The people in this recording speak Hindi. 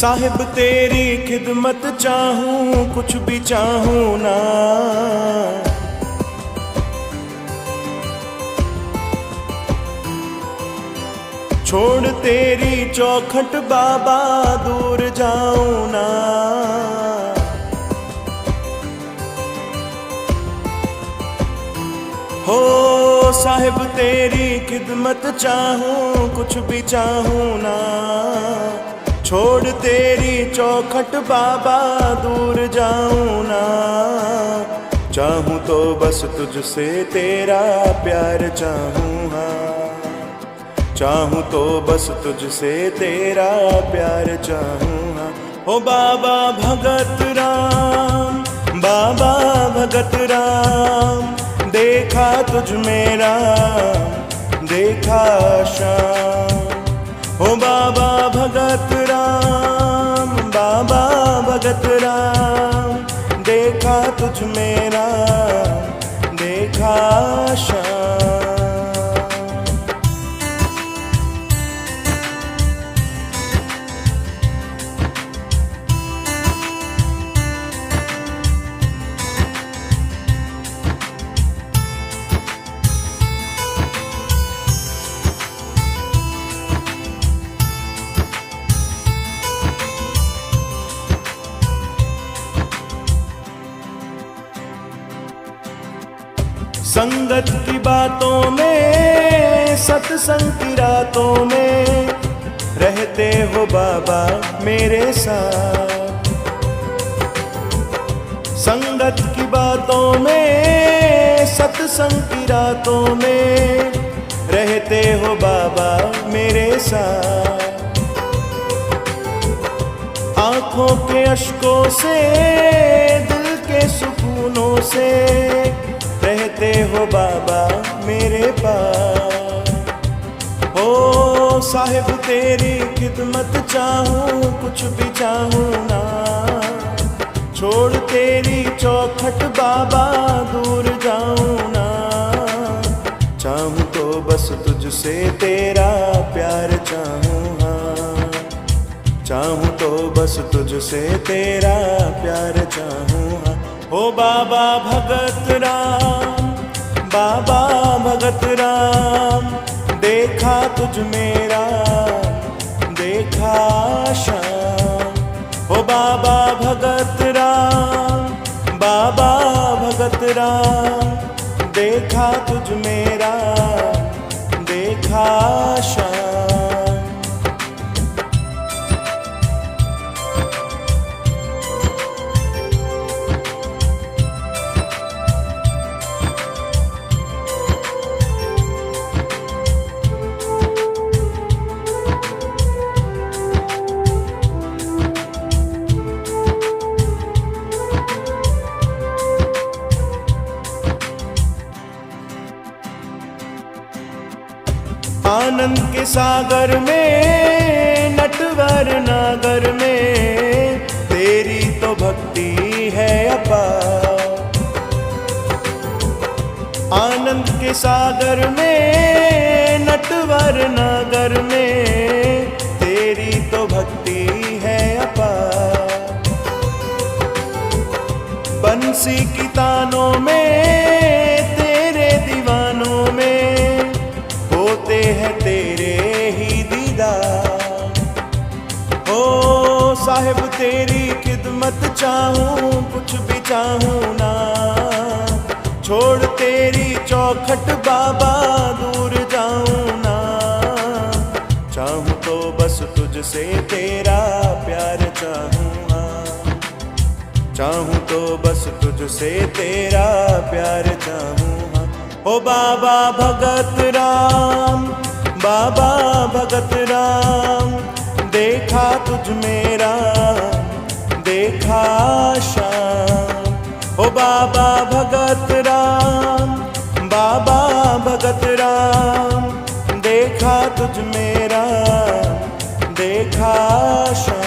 साहिब तेरी खिदमत चाहूं, कुछ भी चाहूं ना। छोड़ तेरी चौखट बाबा, दूर जाऊं ना। हो साहिब तेरी खिदमत चाहूं, कुछ भी चाहूं ना। छोड़ तेरी चौखट बाबा, दूर जाऊं ना। चाहूं तो बस तुझसे तेरा प्यार चाहूं, हाँ। चाहूं तो बस तुझसे तेरा प्यार चाहूं, हाँ। हो बाबा भगत राम, बाबा भगत राम, देखा तुझ मेरा, देखा शाम। हो बाबा भगत राम, बाबा भगत राम, देखा तुझ मेरा, देखा शाम। संगत की बातों में, सत्संग की रातों में, रहते हो बाबा मेरे साथ। संगत की बातों में, सत्संग की रातों में, रहते हो बाबा मेरे साथ। आँखों के अश्कों से, दिल के सुकूनों से, रहते हो बाबा मेरे पास। हो साहिब तेरी खिदमत चाहूं, कुछ भी चाहूं ना। छोड़ तेरी चौखट बाबा, दूर जाऊं ना। चाहूं तो बस तुझसे तेरा प्यार चाहूं, हाँ। चाहूं तो बस तुझसे तेरा प्यार चाहूं, हाँ। ओ बाबा भगत राम, बाबा भगत राम, देखा तुझ मेरा, देखा शाम। ओ बाबा भगत राम, बाबा भगत राम, देखा तुझ मेरा, देखा शाम। आनंद के सागर में, नटवर नागर में, तेरी तो भक्ति है अपार। आनंद के सागर में, नटवर नागर में, तेरी तो भक्ति है अपार। बंसी की तानों में, तेरे दीवानों में, होते हैं तेरे ही दीदार। ओ साहिब तेरी खिदमत चाहूं, कुछ भी चाहूं ना। छोड़ तेरी चौखट बाबा, दूर जाऊं ना। चाहूं तो बस तुझसे तेरा प्यार चाहूं, हाँ। चाहूं तो बस तुझसे तेरा प्यार चाहूं, हाँ। ओ बाबा भगत राम, बाबा भगत राम, देखा तुझ मेरा, देखा शाम। ओ बाबा भगत राम, बाबा भगत राम, देखा तुझ मेरा, देखा शाम।